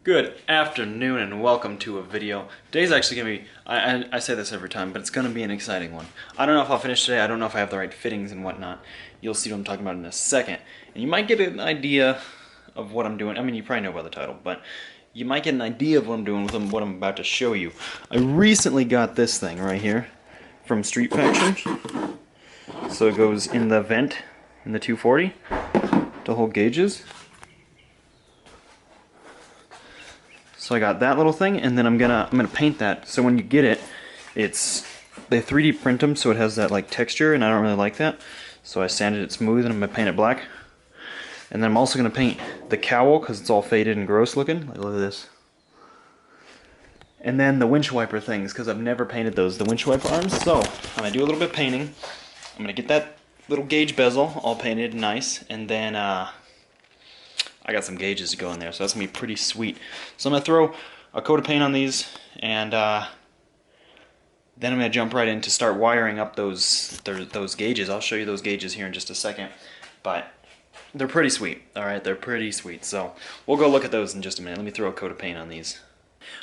Good afternoon and welcome to a video. Today's actually going to be, I say this every time, but it's going to be an exciting one. I don't know if I'll finish today, I don't know if I have the right fittings and whatnot. You'll see what I'm talking about in a second. And you might get an idea of what I'm doing. I mean, you probably know by the title, but you might get an idea of what I'm doing with what I'm about to show you. I recently got this thing right here from Street Faction. So it goes in the vent in the 240 to hold gauges. So I got that little thing, and then I'm gonna paint that. So when you get it, they 3D print them, so it has that like texture, and I don't really like that. So I sanded it smooth, and I'm gonna paint it black. And then I'm also gonna paint the cowl because it's all faded and gross looking. Like, look at this. And then the windshield wiper things, because I've never painted those, the windshield wiper arms. So I'm gonna do a little bit of painting. I'm gonna get that little gauge bezel all painted nice, and then I got some gauges to go in there, so that's going to be pretty sweet. So I'm going to throw a coat of paint on these, and then I'm going to jump right in to start wiring up those gauges. I'll show you those gauges here in just a second, but they're pretty sweet. Alright, they're pretty sweet, so we'll go look at those in just a minute. Let me throw a coat of paint on these.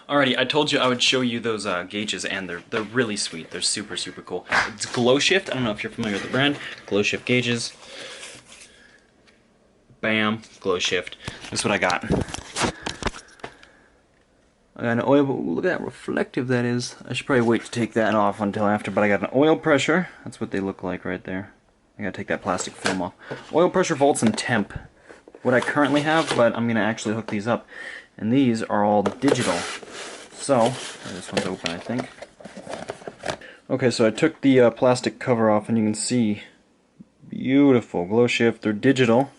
Alrighty, I told you I would show you those gauges, and they're really sweet. They're super cool. It's GlowShift. I don't know if you're familiar with the brand. GlowShift gauges. Bam, GlowShift. That's what I got. I got an oil, look at that reflective that is. I should probably wait to take that off until after, but I got an oil pressure. That's what they look like right there. I gotta take that plastic film off. Oil pressure, volts, and temp. What I currently have, but I'm gonna actually hook these up. And these are all digital. So, this one's open, I think. Okay, so I took the plastic cover off, and you can see, beautiful GlowShift. They're digital.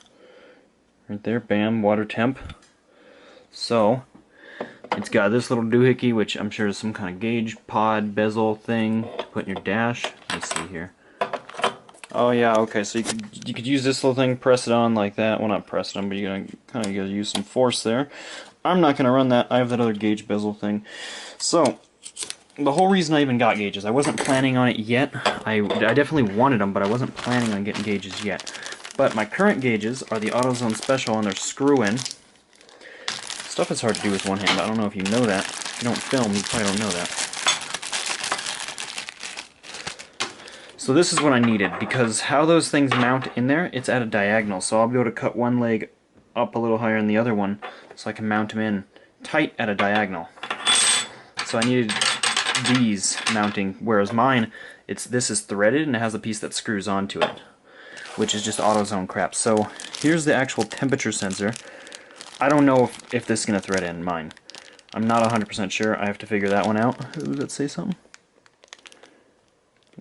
Right there, bam, water temp. So, it's got this little doohickey, which I'm sure is some kind of gauge pod bezel thing to put in your dash. Let's see here. Oh yeah, okay, so you could use this little thing, press it on like that. Well, not press it on, but you're gonna kind of gotta use some force there. I'm not gonna run that. I have that other gauge bezel thing. So, the whole reason I even got gauges, I wasn't planning on it yet. I definitely wanted them, but I wasn't planning on getting gauges yet. But my current gauges are the AutoZone Special, and they're screw-in. Stuff is hard to do with one hand. I don't know if you know that. If you don't film, you probably don't know that. So this is what I needed, because how those things mount in there, it's at a diagonal. So I'll be able to cut one leg up a little higher than the other one, so I can mount them in tight at a diagonal. So I needed these mounting, whereas mine, this is threaded, and it has a piece that screws onto it, which is just AutoZone crap. So here's the actual temperature sensor. I don't know if this is going to thread in mine. I'm not 100% sure. I have to figure that one out. Does that say something?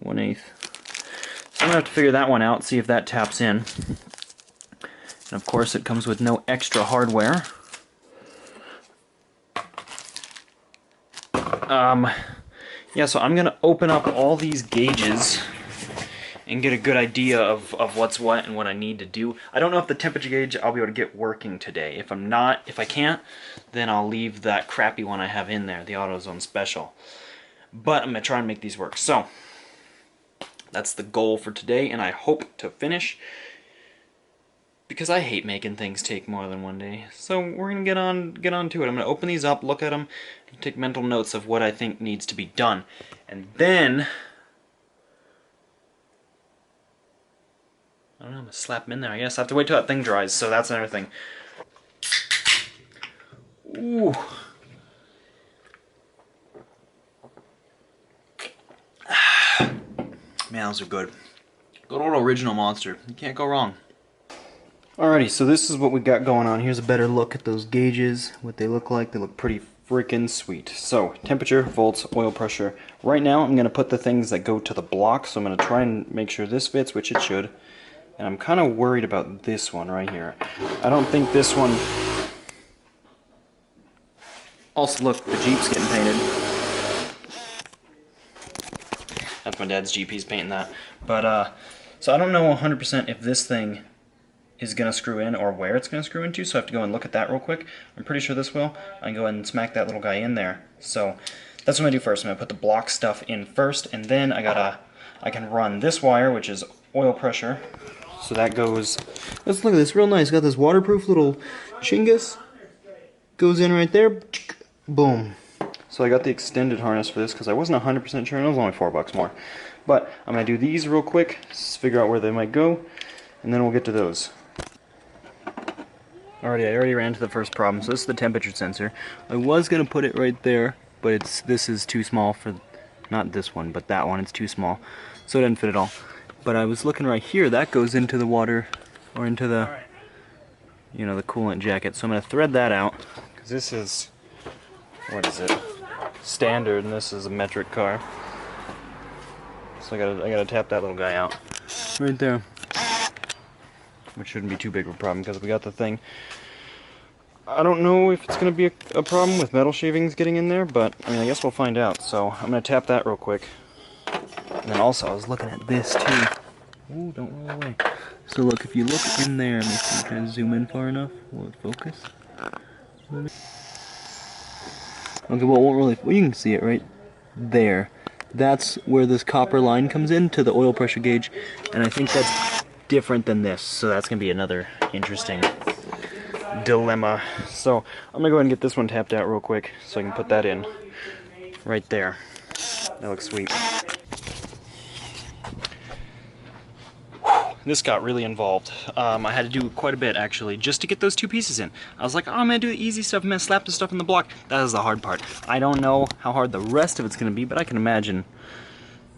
1/8. So I'm going to have to figure that one out, see if that taps in. And of course it comes with no extra hardware. Yeah, so I'm going to open up all these gauges and get a good idea of what's what and what I need to do. I don't know if the temperature gauge I'll be able to get working today. If I can't, then I'll leave that crappy one I have in there, the AutoZone Special. But I'm going to try and make these work. So, that's the goal for today, and I hope to finish, because I hate making things take more than one day. So we're going to get on to it. I'm going to open these up, look at them, and take mental notes of what I think needs to be done. And then I don't know, I'm going to slap them in there, I guess. I have to wait till that thing dries, so that's another thing. Ooh. Man, those are good. Good old original Monster. You can't go wrong. Alrighty, so this is what we got going on. Here's a better look at those gauges, what they look like. They look pretty freaking sweet. So, temperature, volts, oil pressure. Right now, I'm going to put the things that go to the block, so I'm going to try and make sure this fits, which it should. And I'm kind of worried about this one right here. I don't think this one... Also, look, the Jeep's getting painted. That's my dad's Jeep, he's painting that. But, so I don't know 100% if this thing is going to screw in or where it's going to screw into, so I have to go and look at that real quick. I'm pretty sure this will. I can go ahead and smack that little guy in there. So, that's what I'm going to do first. I'm going to put the block stuff in first, and then I can run this wire, which is oil pressure. So that goes, let's look at this, real nice. Got this waterproof little chingus. goes in right there. Boom. So I got the extended harness for this because I wasn't 100% sure, and it was only $4 more. But I'm going to do these real quick, figure out where they might go, and then we'll get to those. Alrighty, I already ran to the first problem. So this is the temperature sensor. I was going to put it right there, but this is too small for, not this one, but that one. It's too small, so it didn't fit at all. But I was looking right here, that goes into the water, or into the, you know, the coolant jacket. So I'm going to thread that out, because this is, what is it? Standard, and this is a metric car. So I gotta tap that little guy out right there, which shouldn't be too big of a problem because we got the thing. I don't know if it's gonna be a problem with metal shavings getting in there, but I mean, I guess we'll find out. So I'm gonna tap that real quick, and then also I was looking at this too. Ooh, don't roll away. So look, if you look in there, let me see, can I zoom in far enough? Will it focus? Okay, well, it won't really. Well, you can see it right there. That's where this copper line comes in to the oil pressure gauge, and I think that's different than this, so that's going to be another interesting dilemma. So I'm going to go ahead and get this one tapped out real quick so I can put that in right there. That looks sweet. This got really involved. I had to do quite a bit actually just to get those two pieces in. I was like, oh, I'm gonna do the easy stuff, I'm gonna slap the stuff in the block. That is the hard part. I don't know how hard the rest of it's gonna be, but I can imagine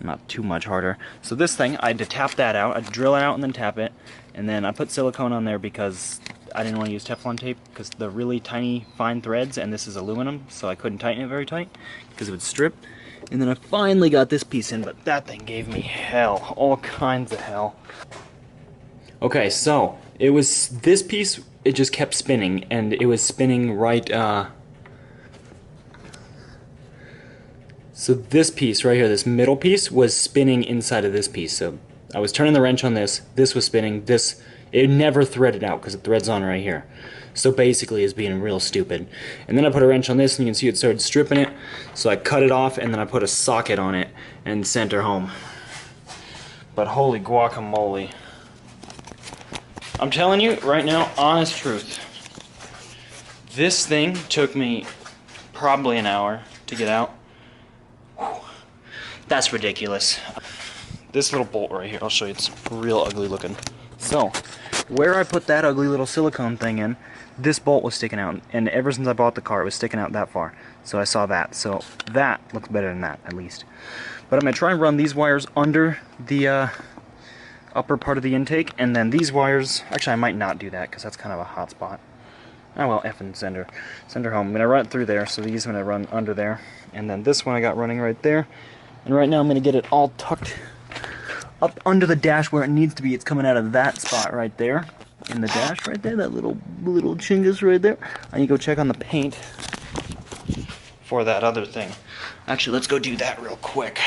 not too much harder. So this thing, I had to tap that out, I'd drill it out and then tap it, and then I put silicone on there because I didn't want to use Teflon tape because the really tiny fine threads, and this is aluminum, so I couldn't tighten it very tight because it would strip. And then I finally got this piece in, but that thing gave me hell, all kinds of hell. Okay, so it was this piece, it just kept spinning, and it was spinning right, so this piece right here, this middle piece, was spinning inside of this piece. So I was turning the wrench on this was spinning, it never threaded out because it threads on right here. So basically it's being real stupid. And then I put a wrench on this and you can see it started stripping it. So I cut it off and then I put a socket on it and sent her home. But holy guacamole. I'm telling you right now, honest truth, this thing took me probably an hour to get out. Whew. That's ridiculous. This little bolt right here, I'll show you, it's real ugly looking. So, where I put that ugly little silicone thing in, this bolt was sticking out, and ever since I bought the car, it was sticking out that far. So I saw that, so that looks better than that, at least. But I'm going to try and run these wires under the upper part of the intake, and then these wires, actually I might not do that because that's kind of a hot spot. Oh well, effing send her home. I'm going to run it through there, so these I'm going to run under there, and then this one I got running right there, and right now I'm going to get it all tucked up under the dash where it needs to be. It's coming out of that spot right there, in the dash right there, that little chingus right there. I need to go check on the paint for that other thing. Actually, let's go do that real quick.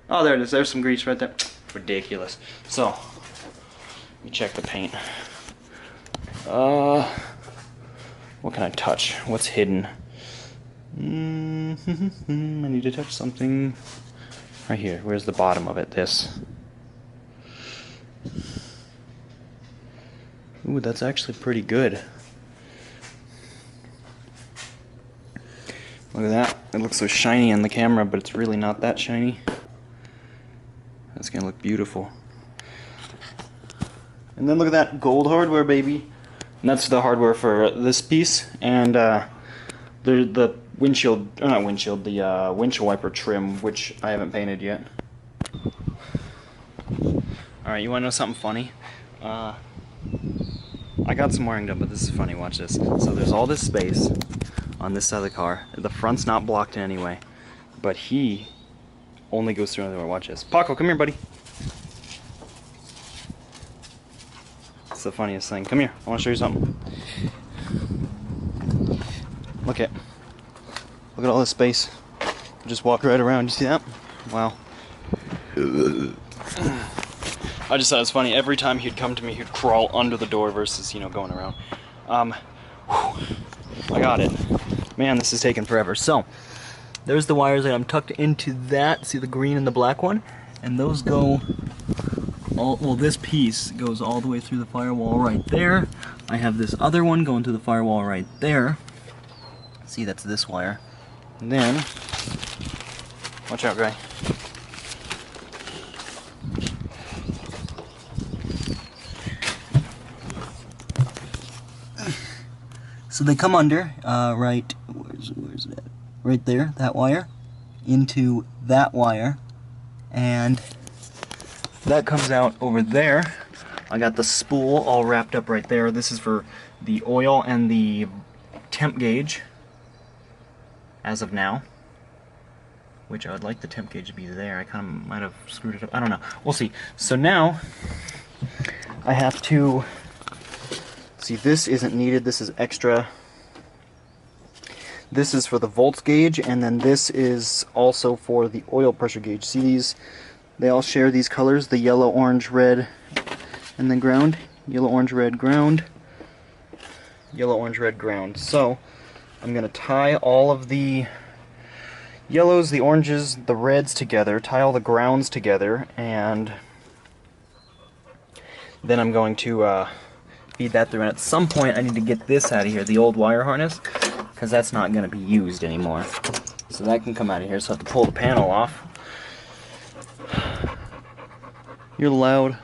Oh, there it is, there's some grease right there. Ridiculous. So, let me check the paint. What can I touch? What's hidden? I need to touch something right here. Where's the bottom of it? This. Ooh, that's actually pretty good. Look at that. It looks so shiny on the camera, but it's really not that shiny. That's gonna look beautiful. And then look at that gold hardware, baby. And that's the hardware for this piece, and the windshield, or not windshield, the windshield wiper trim, which I haven't painted yet. Alright, you wanna know something funny? I got some wiring done, but this is funny, watch this. So there's all this space on this side of the car. The front's not blocked in any way, but he only goes through another door. Watch this. Paco, come here, buddy. It's the funniest thing. Come here. I want to show you something. Look at all this space. Just walk right around. You see that? Wow. I just thought it was funny. Every time he'd come to me, he'd crawl under the door versus, you know, going around. I got it. Man, this is taking forever. So, there's the wires that I'm tucked into that. See the green and the black one? And those go all, well, this piece goes all the way through the firewall right there. I have this other one going to the firewall right there. See, that's this wire. And then, watch out, guy. So they come under, right, where's that? Right there, that wire, into that wire, and that comes out over there. I got the spool all wrapped up right there. This is for the oil and the temp gauge, as of now. Which I would like the temp gauge to be there. I kind of might have screwed it up. I don't know. We'll see. So now, I have to... See, this isn't needed. This is extra. This is for the volts gauge, and then this is also for the oil pressure gauge. See these? They all share these colors, the yellow, orange, red, and then ground. Yellow, orange, red, ground. Yellow, orange, red, ground. So, I'm going to tie all of the yellows, the oranges, the reds together, tie all the grounds together, and then I'm going to feed that through. And at some point I need to get this out of here, the old wire harness, because that's not going to be used anymore. So that can come out of here, so I have to pull the panel off. You're loud.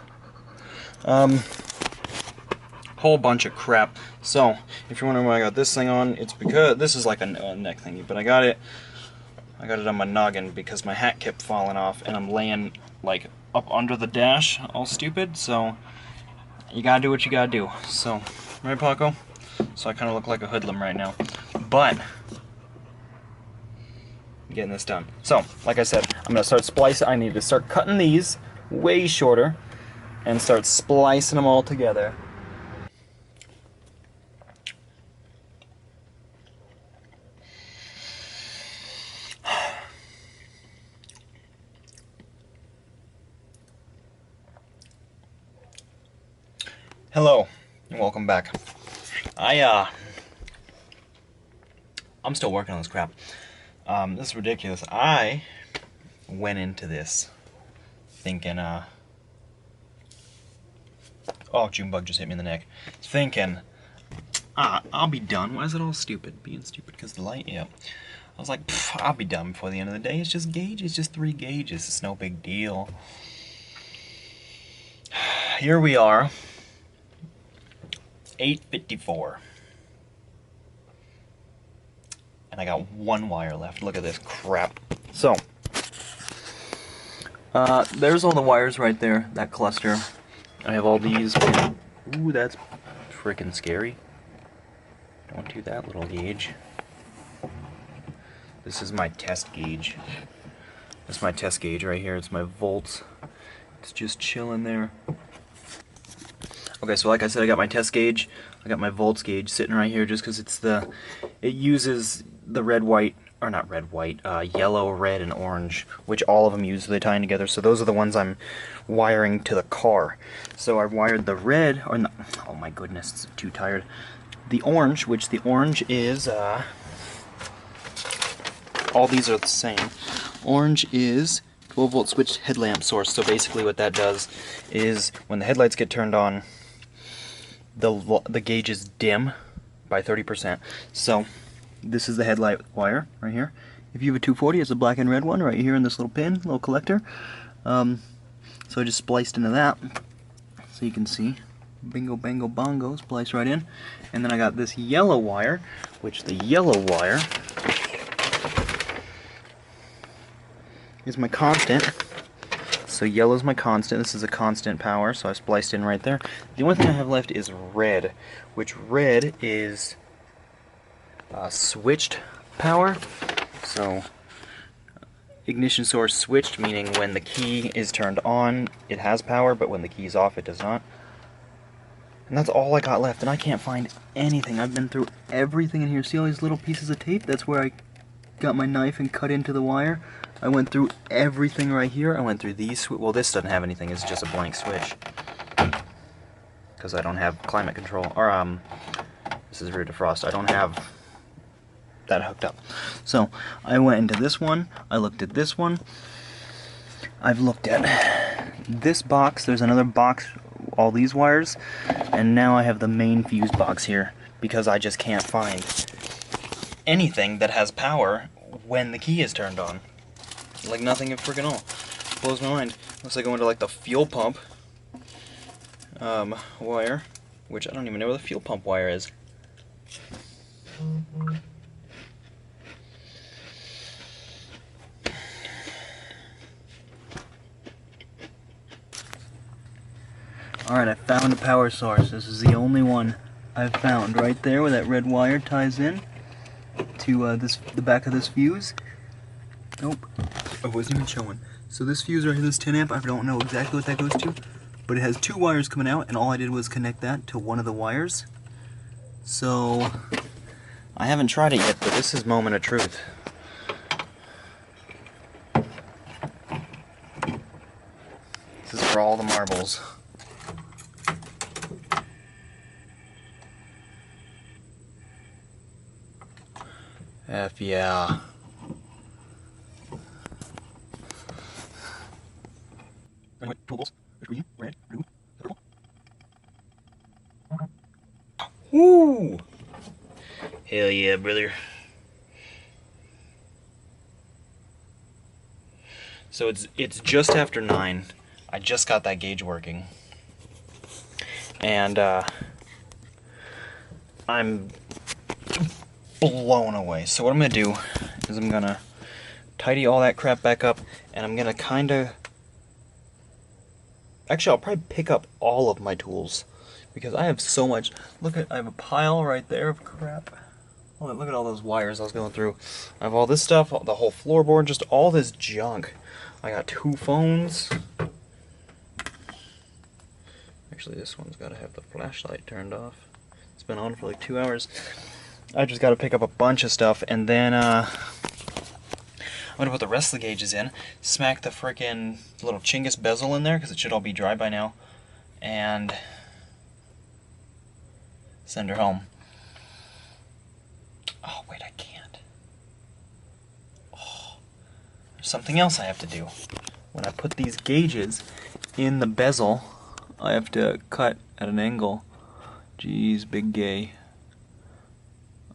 Whole bunch of crap. So, if you're wondering why I got this thing on, it's because this is like a neck thingy, but I got it on my noggin because my hat kept falling off, and I'm laying like up under the dash, all stupid. So you gotta do what you gotta do. So, right, Paco? So I kind of look like a hoodlum right now, but I'm getting this done. So, like I said, I'm gonna start splicing. I need to start cutting these way shorter and start splicing them all together. Hello, and welcome back. I'm still working on this crap. This is ridiculous. I went into this thinking, oh, June bug just hit me in the neck. Thinking, I'll be done. Why is it all stupid? Being stupid because the light, yeah. I was like, I'll be done before the end of the day. It's just gauges, just 3 gauges. It's no big deal. Here we are. 8:54, and I got 1 wire left. Look at this crap. So there's all the wires right there, that cluster. I have all these. Ooh, that's freaking scary. Don't do that, little gauge. This is my test gauge. That's my test gauge right here. It's my volts. It's just chilling there. Okay, so like I said, I got my test gauge, I got my volts gauge sitting right here just because it uses the red, white, or not red, white, yellow, red, and orange, which all of them use, so they tie in together. So those are the ones I'm wiring to the car. So I wired the red, or not, oh my goodness, it's too tired. The orange, which the orange is, all these are the same. Orange is 12 volt switched headlamp source. So basically what that does is when the headlights get turned on, the gauges dim by 30%. So this is the headlight wire right here. If you have a 240, it's a black and red one right here in this little pin, little collector. So I just spliced into that, so you can see. Bingo, bango, bongo, splice right in. And then I got this yellow wire, which the yellow wire is my constant. So yellow is my constant. This is a constant power, so I spliced in right there. The only thing I have left is red, which red is switched power. So ignition source switched, meaning when the key is turned on, it has power, but when the key is off, it does not. And that's all I got left, and I can't find anything. I've been through everything in here. See all these little pieces of tape? That's where I got my knife and cut into the wire. I went through everything right here. I went through these. Well, this doesn't have anything. It's just a blank switch. Because I don't have climate control. Or, this is rear defrost. I don't have that hooked up. So, I went into this one. I looked at this one. I've looked at this box. There's another box, all these wires. And now I have the main fuse box here. Because I just can't find anything that has power when the key is turned on. Like nothing at freaking all. Blows my mind. Unless I go into like the fuel pump wire, which I don't even know where the fuel pump wire is. Alright, I found a power source. This is the only one I've found. Right there where that red wire ties in to the back of this fuse. Nope. I wasn't even showing. So this fuse right here, this 10 amp, I don't know exactly what that goes to, but it has 2 wires coming out, and all I did was connect that to one of the wires. So I haven't tried it yet, but this is moment of truth. This is for all the marbles. F yeah. Woo! Hell yeah, brother. So it's just after 9. I just got that gauge working. And I'm blown away. So what I'm gonna do is I'm gonna tidy all that crap back up, and I'm gonna kinda... Actually, I'll probably pick up all of my tools, because I have so much. Look at, I have a pile right there of crap. Oh, look at all those wires I was going through. I have all this stuff, the whole floorboard, just all this junk. I got 2 phones. Actually, this one's got to have the flashlight turned off. It's been on for like 2 hours. I just got to pick up a bunch of stuff, and then I'm going to put the rest of the gauges in, smack the frickin' little Chingus bezel in there, because it should all be dry by now, and send her home. Oh, wait, I can't. Oh, there's something else I have to do. When I put these gauges in the bezel, I have to cut at an angle. Jeez, big gay.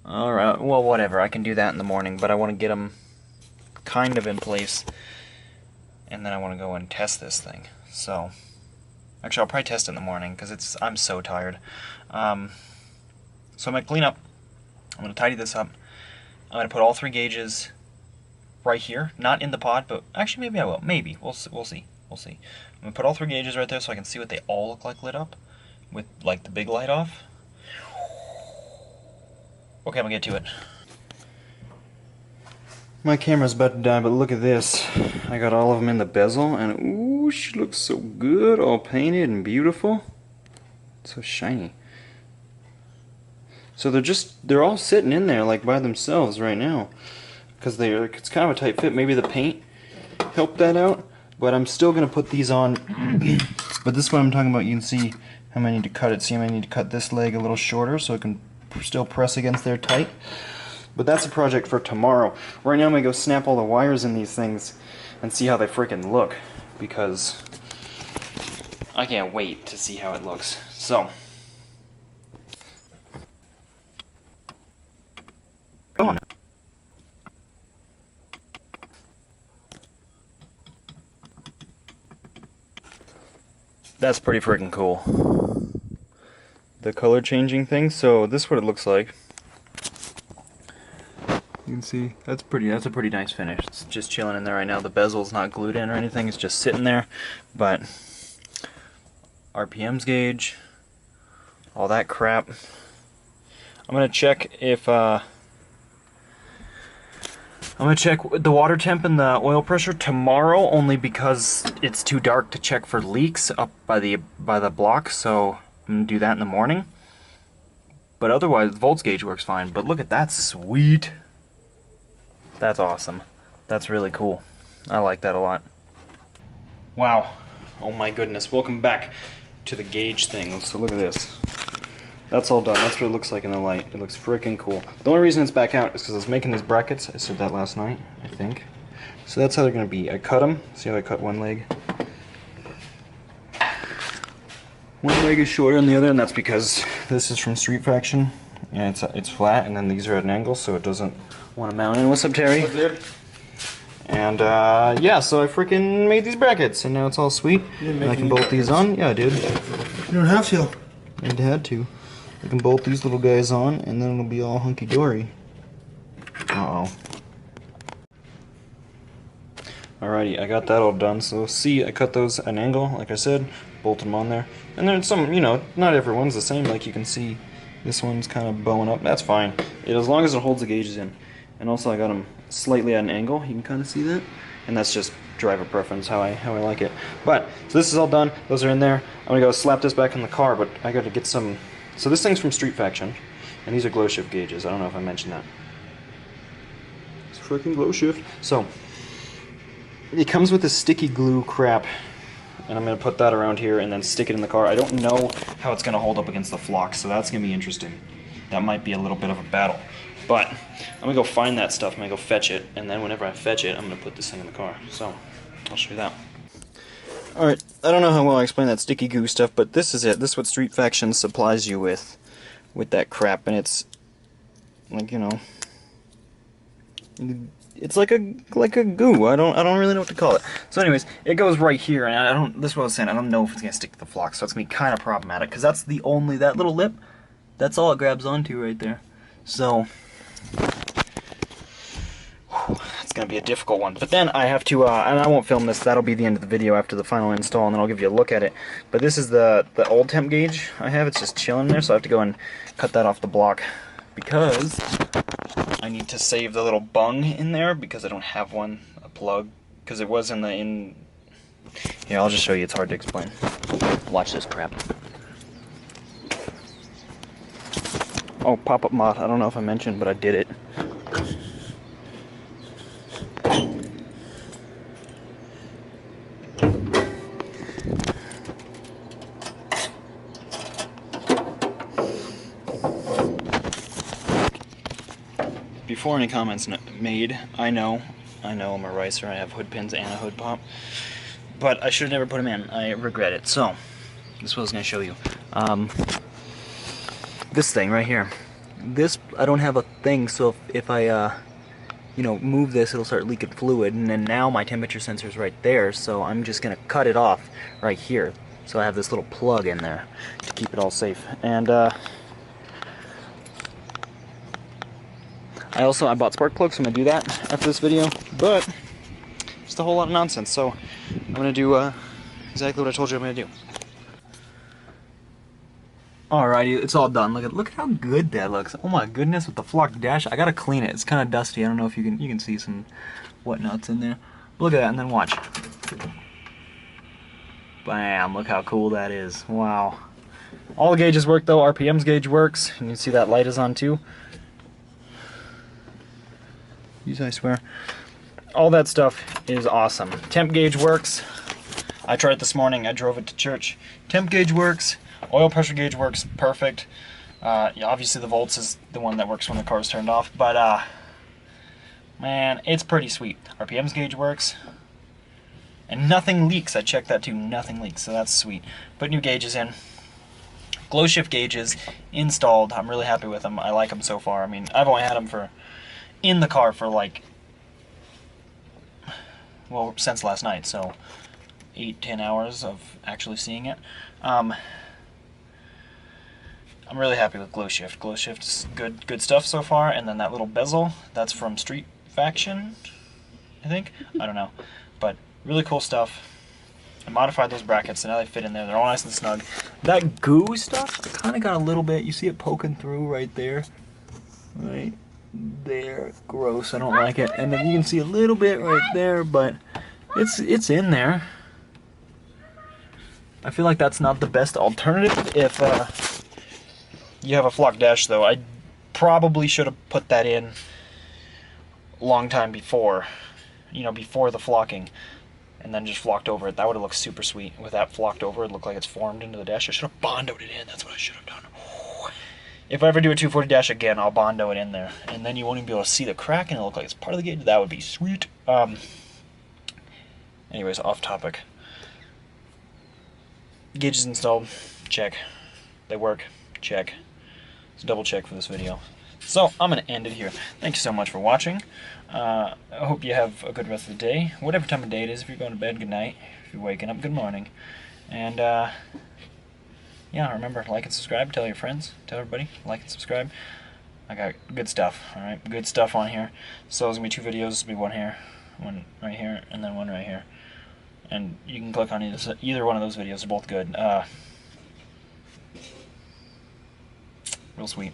Alright, well, whatever. I can do that in the morning, but I want to get them kind of in place, and then I want to go and test this thing. So, actually, I'll probably test it in the morning, because I'm so tired. So I'm going to clean up. I'm going to tidy this up. I'm going to put all 3 gauges right here. Not in the pod, but actually maybe I will. Maybe. We'll see. We'll see. I'm going to put all 3 gauges right there so I can see what they all look like lit up with like the big light off. Okay, I'm going to get to it. My camera's about to die, but look at this. I got all of them in the bezel, and ooh, she looks so good, all painted and beautiful. It's so shiny. So they're all sitting in there like by themselves right now, because it's kind of a tight fit. Maybe the paint helped that out, but I'm still gonna put these on. But this is what I'm talking about. You can see how I need to cut it. See, I need to cut this leg a little shorter so it can still press against there tight. But that's a project for tomorrow. Right now I'm gonna go snap all the wires in these things and see how they freaking look, because I can't wait to see how it looks. So. On. That's pretty freaking cool. The color changing thing. So this is what it looks like. You can see that's a pretty nice finish. It's just chilling in there right now. The bezel's not glued in or anything. It's just sitting there. But RPMs gauge, all that crap. I'm gonna check if I'm gonna check the water temp and the oil pressure tomorrow, only because it's too dark to check for leaks up by the block. So I'm gonna do that in the morning. But otherwise, the volts gauge works fine. But look at that, sweet. That's awesome. That's really cool. I like that a lot. Wow. Oh my goodness. Welcome back to the gauge thing. So look at this. That's all done. That's what it looks like in the light. It looks freaking cool. The only reason it's back out is because I was making these brackets. I said that last night, I think. So that's how they're going to be. I cut them. See how I cut one leg? One leg is shorter than the other, and that's because this is from Street Faction, Yeah, it's flat, and then these are at an angle, so it doesn't want to mount in. What's up, Terry? What's good? And yeah, so I freaking made these brackets, and now it's all sweet. And I can bolt these on. Yeah, I did. You don't have to. I had to. I can bolt these little guys on, and then it'll be all hunky-dory. Uh-oh. Alrighty, I got that all done. So see, I cut those at an angle, like I said, bolted them on there. And then some, you know, not everyone's the same. Like you can see, this one's kind of bowing up. That's fine, as long as it holds the gauges in. And also I got them slightly at an angle. You can kind of see that. And that's just driver preference, how I like it. But, so this is all done. Those are in there. I'm going to go slap this back in the car, but I got to get some... So this thing's from Street Faction, and these are GlowShift gauges. I don't know if I mentioned that. It's freaking GlowShift. So, it comes with this sticky glue crap, and I'm going to put that around here and then stick it in the car. I don't know how it's going to hold up against the flock, so that's going to be interesting. That might be a little bit of a battle. But, I'm going to go find that stuff, I'm going to go fetch it, and then whenever I fetch it, I'm going to put this thing in the car. So, I'll show you that. Alright, I don't know how well I explained that sticky goo stuff, but this is it. This is what Street Faction supplies you with that crap, and it's, like, you know, it's like a goo. I don't really know what to call it. So anyways, it goes right here, and this is what I was saying, I don't know if it's going to stick to the flock, so it's going to be kind of problematic, because that's the only, that little lip, that's all it grabs onto right there. So... it's going to be a difficult one. But then I have to, and I won't film this, that'll be the end of the video after the final install, and then I'll give you a look at it. But this is the old temp gauge I have, it's just chilling there, so I have to go and cut that off the block, because I need to save the little bung in there, because I don't have one, a plug, because it was in here, I'll just show you, it's hard to explain. Watch this crap. Oh, pop-up mod, I don't know if I mentioned, but I did it. Before any comments made, I know I'm a ricer, I have hood pins and a hood pop, but I should have never put them in, I regret it. So, this is what I was going to show you. This thing right here, this, I don't have a thing, so if I, you know, move this, it'll start leaking fluid, and then now my temperature sensor is right there, so I'm just going to cut it off right here. So I have this little plug in there to keep it all safe. And, I bought spark plugs, so I'm going to do that after this video, but just a whole lot of nonsense, so I'm going to do exactly what I told you I'm going to do. Alrighty, it's all done. Look at how good that looks. Oh my goodness, with the flock dash. I gotta clean it. It's kind of dusty. I don't know if you can see some whatnots in there. Look at that, and then watch. Bam! Look how cool that is. Wow. All the gauges work though. RPM's gauge works, and you see that light is on too. I swear. All that stuff is awesome. Temp gauge works. I tried it this morning. I drove it to church. Temp gauge works. Oil pressure gauge works perfect. Yeah, obviously the volts is the one that works when the car is turned off, but man, it's pretty sweet. RPM's gauge works. And nothing leaks. I checked that too. Nothing leaks, so that's sweet. Put new gauges in. GlowShift gauges installed. I'm really happy with them. I like them so far. I mean, I've only had them in the car for like, well, since last night, so 8-10 hours of actually seeing it. I'm really happy with GlowShift. GlowShift's good stuff so far, and then that little bezel, that's from Street Faction, I think? I don't know. But really cool stuff. I modified those brackets, so now they fit in there. They're all nice and snug. That goo stuff, I kind of got a little bit, you see it poking through right there? Right there. Gross, I don't like it. And then you can see a little bit right there, but it's in there. I feel like that's not the best alternative if you have a flock dash, though. I probably should have put that in a long time before, you know, before the flocking, and then just flocked over it. That would have looked super sweet. With that flocked over, it looked like it's formed into the dash. I should have bondoed it in. That's what I should have done. If I ever do a 240 dash again, I'll bondo it in there, and then you won't even be able to see the crack, and it'll look like it's part of the gauge. That would be sweet. Anyways, off topic. Gauges installed, check. They work, check. So double check for this video. So I'm going to end it here. Thank you so much for watching. I hope you have a good rest of the day. Whatever time of day it is, if you're going to bed, good night. If you're waking up, good morning. And yeah, remember, like and subscribe. Tell your friends. Tell everybody. Like and subscribe. I got good stuff, alright? Good stuff on here. So there's going to be 2 videos. There'll be one here, one right here, and then one right here. And you can click on either one of those videos. They're both good. Real sweet.